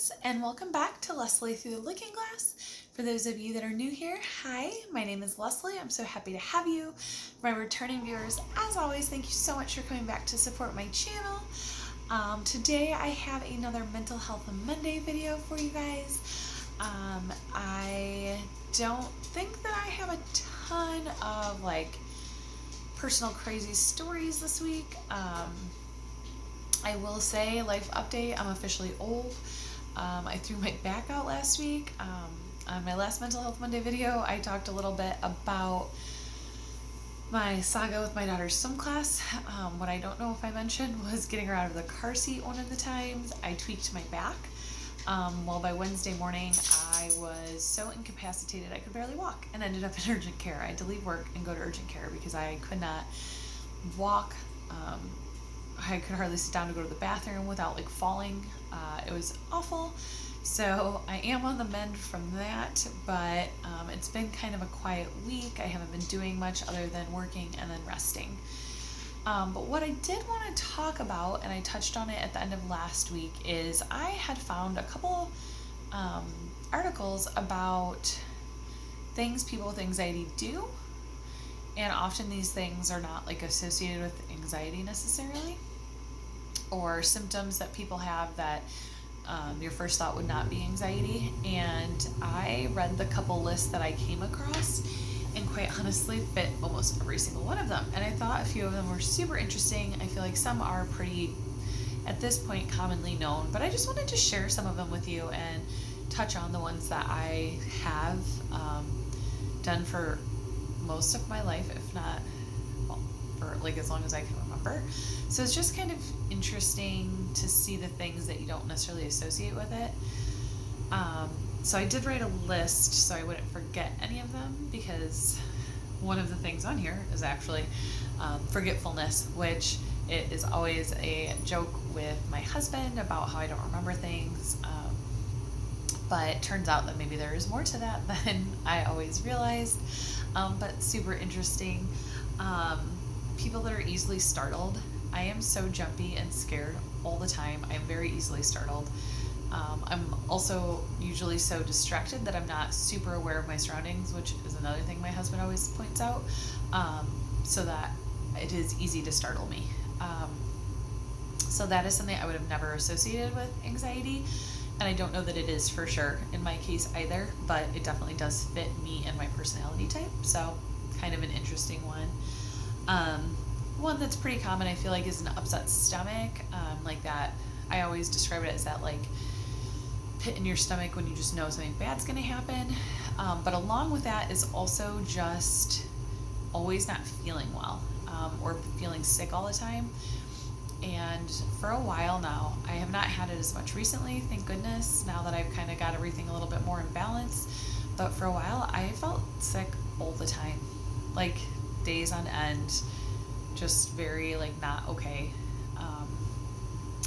friends, and welcome back to Leslie Through the Looking Glass. For those of you that are new here, hi, my name is Leslie. I'm so happy to have you. For my returning viewers, as always, thank you so much for coming back to support my channel. Today I have another Mental Health Monday video for you guys. I don't think that I have a ton of personal crazy stories this week. I will say, life update, I'm officially old. I threw my back out last week. On my last Mental Health Monday video, I talked a little bit about my saga with my daughter's swim class. What I don't know if I mentioned was getting her out of the car seat one of the times. I tweaked my back. Well, by Wednesday morning, I was so incapacitated I could barely walk and ended up in urgent care. I had to leave work and go to urgent care because I could not walk. I could hardly sit down to go to the bathroom without falling. It was awful. So I am on the mend from that, but it's been kind of a quiet week. I haven't been doing much other than working and then resting. But what I did want to talk about, and I touched on it at the end of last week, is I had found a couple articles about things people with anxiety do. And often these things are not associated with anxiety necessarily, or symptoms that people have that your first thought would not be anxiety. And I read the couple lists that I came across and quite honestly fit almost every single one of them. And I thought a few of them were super interesting. I feel like some are pretty, at this point, commonly known, but I just wanted to share some of them with you and touch on the ones that I have done for most of my life, if not, well, for as long as I can remember. So it's just kind of interesting to see the things that you don't necessarily associate with it. So I did write a list so I wouldn't forget any of them, because one of the things on here is actually forgetfulness, which it is always a joke with my husband about how I don't remember things. But it turns out that maybe there is more to that than I always realized. But super interesting. People that are easily startled. I am so jumpy and scared all the time. I am very easily startled. I'm also usually so distracted that I'm not super aware of my surroundings, which is another thing my husband always points out, so that it is easy to startle me. So that is something I would have never associated with anxiety. And I don't know that it is for sure in my case either, but it definitely does fit me and my personality type. So kind of an interesting one. One that's pretty common, I feel like, is an upset stomach. Like that, I always describe it as that pit in your stomach when you just know something bad's going to happen. But along with that is also just always not feeling well, or feeling sick all the time. And for a while now, I have not had it as much recently, thank goodness, now that I've kind of got everything a little bit more in balance. But for a while, I felt sick all the time, days on end, just very not okay.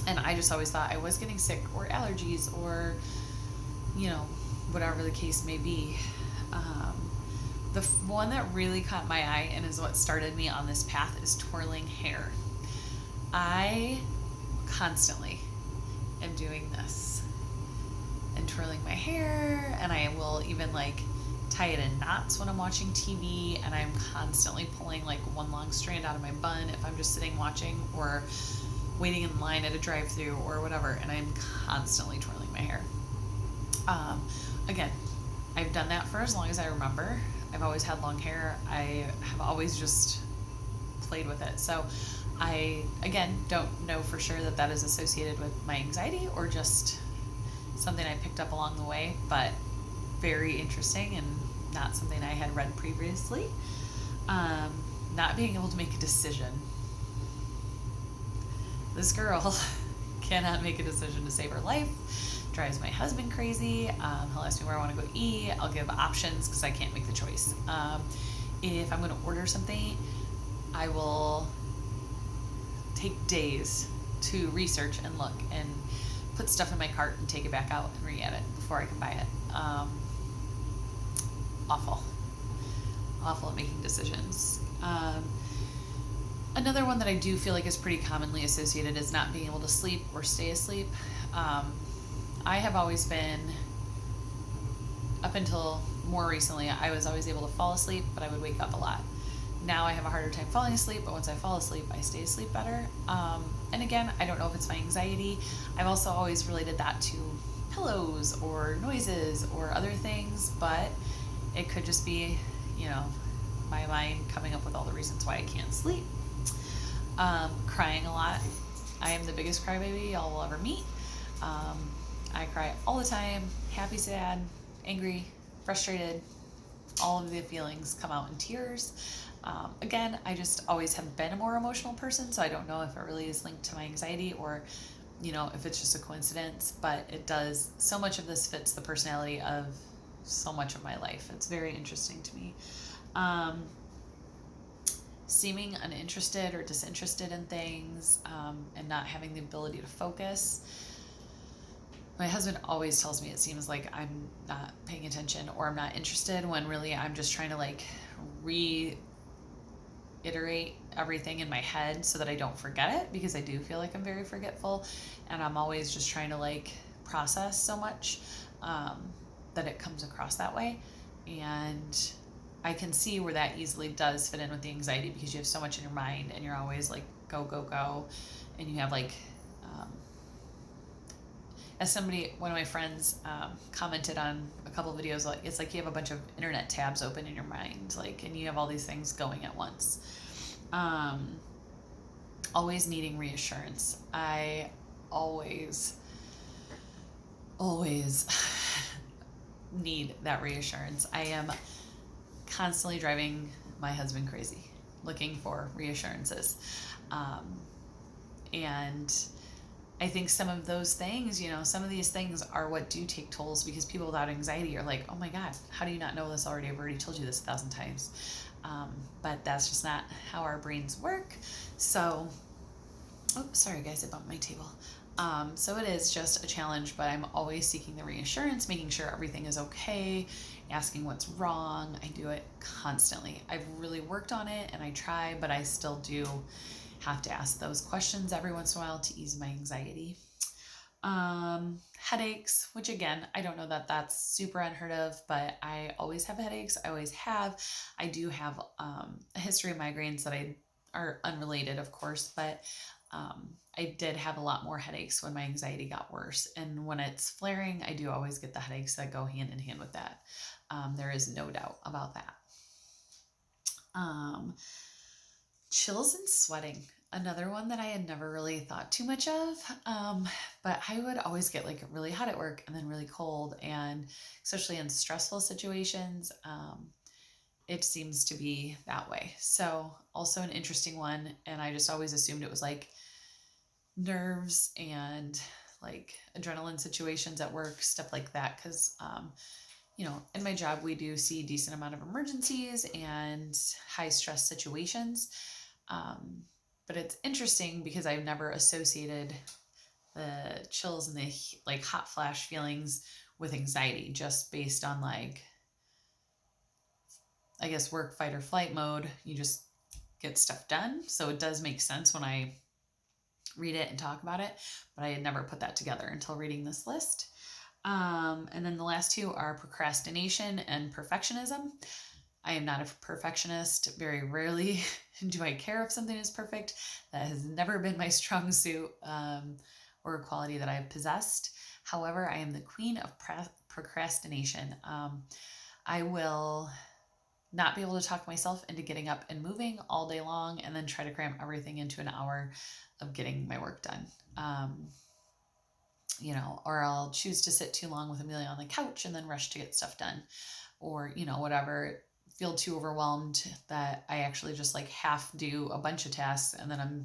And I just always thought I was getting sick, or allergies, or, whatever the case may be. The one that really caught my eye and is what started me on this path is twirling hair. I constantly am doing this and twirling my hair, and I will even tie it in knots when I'm watching TV, and I'm constantly pulling one long strand out of my bun if I'm just sitting watching or waiting in line at a drive-thru or whatever, and I'm constantly twirling my hair. Again, I've done that for as long as I remember. I've always had long hair. I have always just played with it. So I, again, don't know for sure that that is associated with my anxiety or just something I picked up along the way, but very interesting and not something I had read previously. Not being able to make a decision. This girl cannot make a decision to save her life. Drives my husband crazy. He'll ask me where I want to go eat. I'll give options because I can't make the choice. If I'm going to order something, I will take days to research and look and put stuff in my cart and take it back out and re-add it before I can buy it. Awful at making decisions. Another one that I do feel like is pretty commonly associated is not being able to sleep or stay asleep. I have always been, up until more recently, I was always able to fall asleep, but I would wake up a lot. Now I have a harder time falling asleep, but once I fall asleep, I stay asleep better. And again, I don't know if it's my anxiety. I've also always related that to pillows or noises or other things, but it could just be, you know, my mind coming up with all the reasons why I can't sleep. Crying a lot. I am the biggest crybaby y'all will ever meet. I cry all the time, happy, sad, angry, frustrated. All of the feelings come out in tears. Again, I just always have been a more emotional person, so I don't know if it really is linked to my anxiety or, you know, if it's just a coincidence, but it does. So much of this fits the personality of so much of my life. It's very interesting to me. Seeming uninterested or disinterested in things, and not having the ability to focus. My husband always tells me it seems like I'm not paying attention or I'm not interested, when really I'm just trying to like reiterate everything in my head so that I don't forget it, because I do feel like I'm very forgetful, and I'm always just trying to like process so much that it comes across that way. And I can see where that easily does fit in with the anxiety, because you have so much in your mind and you're always like go, go, go. And you have like, as somebody, one of my friends commented on a couple of videos, like it's like you have a bunch of internet tabs open in your mind, like, and you have all these things going at once. Always needing reassurance. I always need that reassurance. I am constantly driving my husband crazy looking for reassurances. And I think some of those things, you know, some of these things are what do take tolls, because people without anxiety are like, oh my God, how do you not know this already? I've already told you this 1,000 times. But that's just not how our brains work. So, oh, sorry guys, I bumped my table. So it is just a challenge, but I'm always seeking the reassurance, making sure everything is okay, asking what's wrong. I do it constantly. I've really worked on it and I try, but I still do have to ask those questions every once in a while to ease my anxiety. Headaches, which again, I don't know that that's super unheard of, but I always have headaches. I always have. I do have a history of migraines that are unrelated, of course, but I did have a lot more headaches when my anxiety got worse. And when it's flaring, I do always get the headaches that go hand in hand with that. There is no doubt about that. Chills and sweating. Another one that I had never really thought too much of. But I would always get like really hot at work and then really cold. And especially in stressful situations, it seems to be that way. So also an interesting one. And I just always assumed it was like nerves and like adrenaline situations at work, stuff like that. Cause, you know, in my job, we do see a decent amount of emergencies and high stress situations. But it's interesting because I've never associated the chills and the like hot flash feelings with anxiety, just based on like, I guess, work, fight, or flight mode. You just get stuff done. So it does make sense when I read it and talk about it, but I had never put that together until reading this list. And then the last two are procrastination and perfectionism. I am not a perfectionist. Very rarely do I care if something is perfect. That has never been my strong suit, or a quality that I've possessed. However, I am the queen of procrastination. I will not be able to talk myself into getting up and moving all day long and then try to cram everything into an hour of getting my work done. You know, or I'll choose to sit too long with Amelia on the couch and then rush to get stuff done, or, you know, whatever, feel too overwhelmed that I actually just like half do a bunch of tasks and then I'm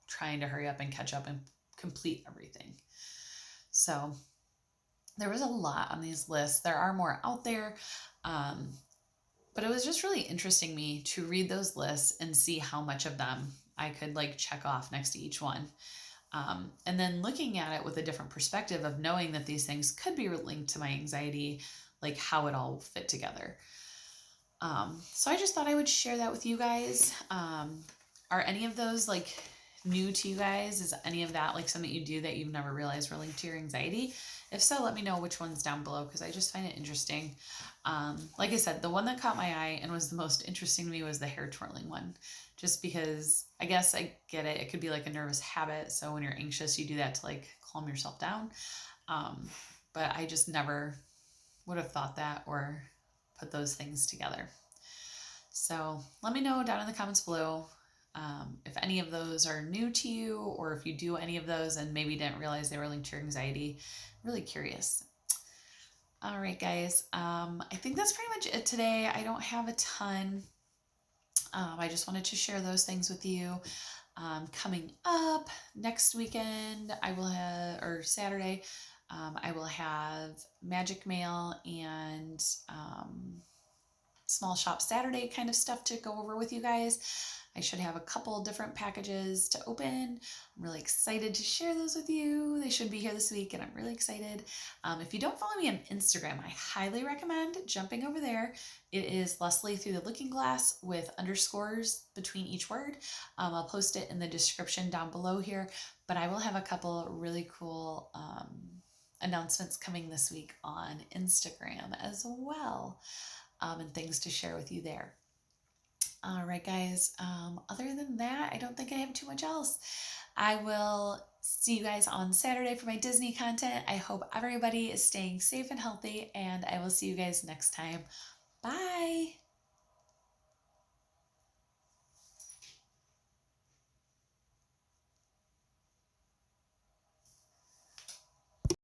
trying to hurry up and catch up and complete everything. So there was a lot on these lists. There are more out there. But it was just really interesting me to read those lists and see how much of them I could like check off next to each one. And then looking at it with a different perspective of knowing that these things could be linked to my anxiety, like how it all fit together. So I just thought I would share that with you guys. Are any of those like new to you guys? Is any of that like something you do that you've never realized were linked to your anxiety? If so, let me know which ones down below because I just find it interesting. Like I said, the one that caught my eye and was the most interesting to me was the hair twirling one. Just because I guess I get it. It could be like a nervous habit. So when you're anxious, you do that to like calm yourself down. But I just never would have thought that or put those things together. So let me know down in the comments below if any of those are new to you or if you do any of those and maybe didn't realize they were linked to your anxiety. I'm really curious. All right, guys. I think that's pretty much it today. I don't have a ton. I just wanted to share those things with you. Coming up next weekend, I will have, or Saturday, I will have Magic Mail and Small Shop Saturday kind of stuff to go over with you guys. I should have a couple different packages to open. I'm really excited to share those with you. They should be here this week and I'm really excited. If you don't follow me on Instagram, I highly recommend jumping over there. It is Leslie Through the Looking Glass with underscores between each word. I'll post it in the description down below here, but I will have a couple really cool announcements coming this week on Instagram as well. And things to share with you there. All right, guys. Other than that, I don't think I have too much else. I will see you guys on Saturday for my Disney content. I hope everybody is staying safe and healthy, and I will see you guys next time. Bye.